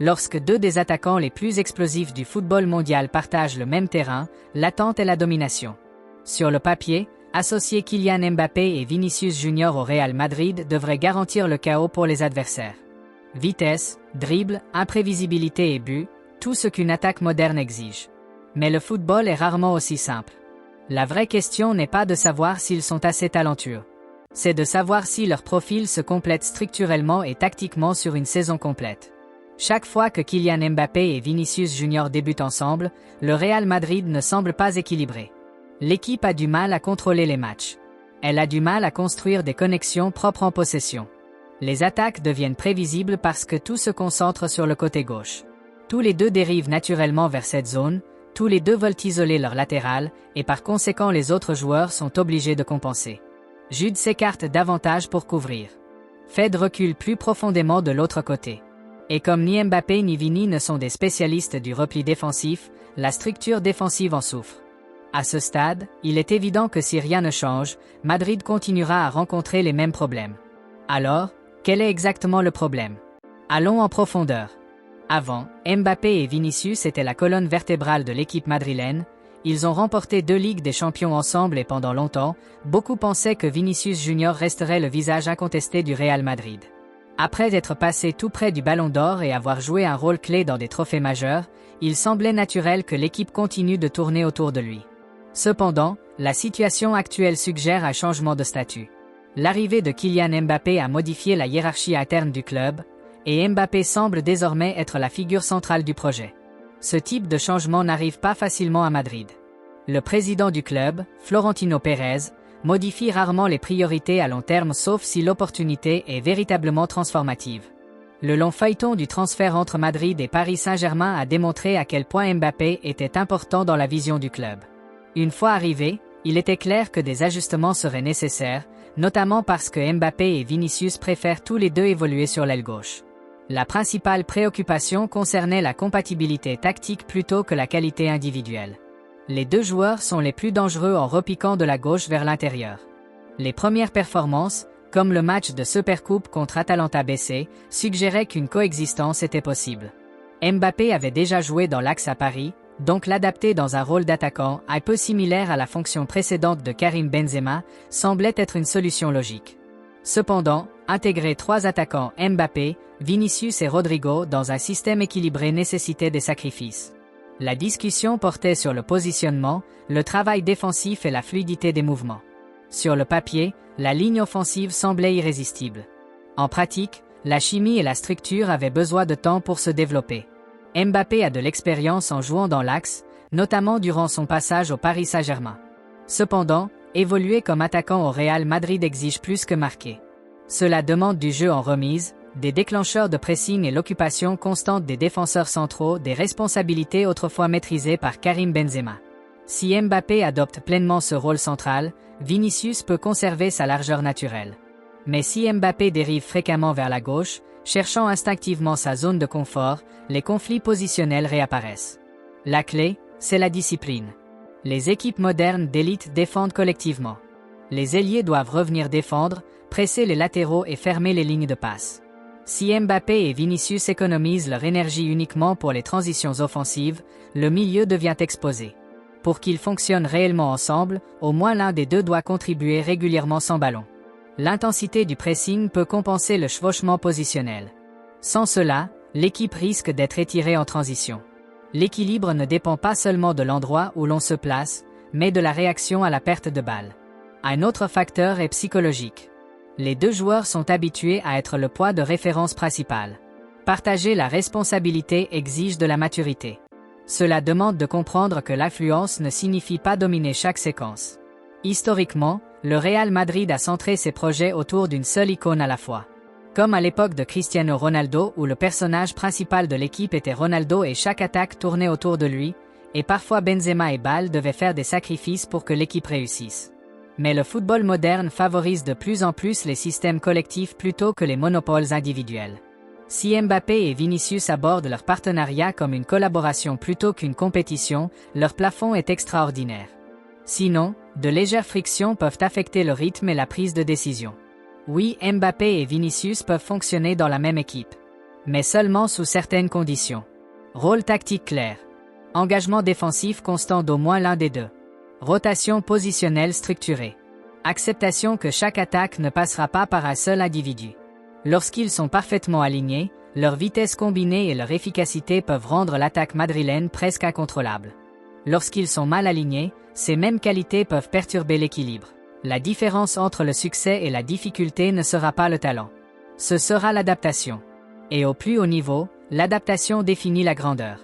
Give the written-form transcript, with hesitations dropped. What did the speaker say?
Lorsque deux des attaquants les plus explosifs du football mondial partagent le même terrain, l'attente est la domination. Sur le papier, associer Kylian Mbappé et Vinicius Junior au Real Madrid devrait garantir le chaos pour les adversaires. Vitesse, dribble, imprévisibilité et but, tout ce qu'une attaque moderne exige. Mais le football est rarement aussi simple. La vraie question n'est pas de savoir s'ils sont assez talentueux. C'est de savoir si leur profil se complète structurellement et tactiquement sur une saison complète. Chaque fois que Kylian Mbappé et Vinicius Junior débutent ensemble, le Real Madrid ne semble pas équilibré. L'équipe a du mal à contrôler les matchs. Elle a du mal à construire des connexions propres en possession. Les attaques deviennent prévisibles parce que tout se concentre sur le côté gauche. Tous les deux dérivent naturellement vers cette zone, tous les deux veulent isoler leur latéral, et par conséquent les autres joueurs sont obligés de compenser. Jude s'écarte davantage pour couvrir. Fed recule plus profondément de l'autre côté. Et comme ni Mbappé ni Vini ne sont des spécialistes du repli défensif, la structure défensive en souffre. À ce stade, il est évident que si rien ne change, Madrid continuera à rencontrer les mêmes problèmes. Alors, quel est exactement le problème? Allons en profondeur. Avant, Mbappé et Vinicius étaient la colonne vertébrale de l'équipe madrilène. Ils ont remporté 2 Ligues des Champions ensemble et pendant longtemps, beaucoup pensaient que Vinicius Junior resterait le visage incontesté du Real Madrid. Après être passé tout près du Ballon d'Or et avoir joué un rôle clé dans des trophées majeurs, il semblait naturel que l'équipe continue de tourner autour de lui. Cependant, la situation actuelle suggère un changement de statut. L'arrivée de Kylian Mbappé a modifié la hiérarchie interne du club, et Mbappé semble désormais être la figure centrale du projet. Ce type de changement n'arrive pas facilement à Madrid. Le président du club, Florentino Pérez, modifie rarement les priorités à long terme sauf si l'opportunité est véritablement transformative. Le long feuilleton du transfert entre Madrid et Paris Saint-Germain a démontré à quel point Mbappé était important dans la vision du club. Une fois arrivé, il était clair que des ajustements seraient nécessaires, notamment parce que Mbappé et Vinicius préfèrent tous les deux évoluer sur l'aile gauche. La principale préoccupation concernait la compatibilité tactique plutôt que la qualité individuelle. Les deux joueurs sont les plus dangereux en repiquant de la gauche vers l'intérieur. Les premières performances, comme le match de Supercoupe contre Atalanta BC, suggéraient qu'une coexistence était possible. Mbappé avait déjà joué dans l'axe à Paris, donc l'adapter dans un rôle d'attaquant un peu similaire à la fonction précédente de Karim Benzema semblait être une solution logique. Cependant, intégrer 3 attaquants Mbappé, Vinicius et Rodrigo dans un système équilibré nécessitait des sacrifices. La discussion portait sur le positionnement, le travail défensif et la fluidité des mouvements. Sur le papier, la ligne offensive semblait irrésistible. En pratique, la chimie et la structure avaient besoin de temps pour se développer. Mbappé a de l'expérience en jouant dans l'axe, notamment durant son passage au Paris Saint-Germain. Cependant, évoluer comme attaquant au Real Madrid exige plus que marquer. Cela demande du jeu en remise, des déclencheurs de pressing et l'occupation constante des défenseurs centraux, des responsabilités autrefois maîtrisées par Karim Benzema. Si Mbappé adopte pleinement ce rôle central, Vinicius peut conserver sa largeur naturelle. Mais si Mbappé dérive fréquemment vers la gauche, cherchant instinctivement sa zone de confort, les conflits positionnels réapparaissent. La clé, c'est la discipline. Les équipes modernes d'élite défendent collectivement. Les ailiers doivent revenir défendre, presser les latéraux et fermer les lignes de passe. Si Mbappé et Vinicius économisent leur énergie uniquement pour les transitions offensives, le milieu devient exposé. Pour qu'ils fonctionnent réellement ensemble, au moins l'un des deux doit contribuer régulièrement sans ballon. L'intensité du pressing peut compenser le chevauchement positionnel. Sans cela, l'équipe risque d'être étirée en transition. L'équilibre ne dépend pas seulement de l'endroit où l'on se place, mais de la réaction à la perte de balle. Un autre facteur est psychologique. Les deux joueurs sont habitués à être le poids de référence principal. Partager la responsabilité exige de la maturité. Cela demande de comprendre que l'affluence ne signifie pas dominer chaque séquence. Historiquement, le Real Madrid a centré ses projets autour d'une seule icône à la fois. Comme à l'époque de Cristiano Ronaldo où le personnage principal de l'équipe était Ronaldo et chaque attaque tournait autour de lui, et parfois Benzema et Bale devaient faire des sacrifices pour que l'équipe réussisse. Mais le football moderne favorise de plus en plus les systèmes collectifs plutôt que les monopoles individuels. Si Mbappé et Vinicius abordent leur partenariat comme une collaboration plutôt qu'une compétition, leur plafond est extraordinaire. Sinon, de légères frictions peuvent affecter le rythme et la prise de décision. Oui, Mbappé et Vinicius peuvent fonctionner dans la même équipe. mais seulement sous certaines conditions. Rôle tactique clair. Engagement défensif constant d'au moins l'un des deux. Rotation positionnelle structurée. Acceptation que chaque attaque ne passera pas par un seul individu. Lorsqu'ils sont parfaitement alignés, leur vitesse combinée et leur efficacité peuvent rendre l'attaque madrilène presque incontrôlable. Lorsqu'ils sont mal alignés, ces mêmes qualités peuvent perturber l'équilibre. La différence entre le succès et la difficulté ne sera pas le talent. Ce sera l'adaptation. Et au plus haut niveau, l'adaptation définit la grandeur.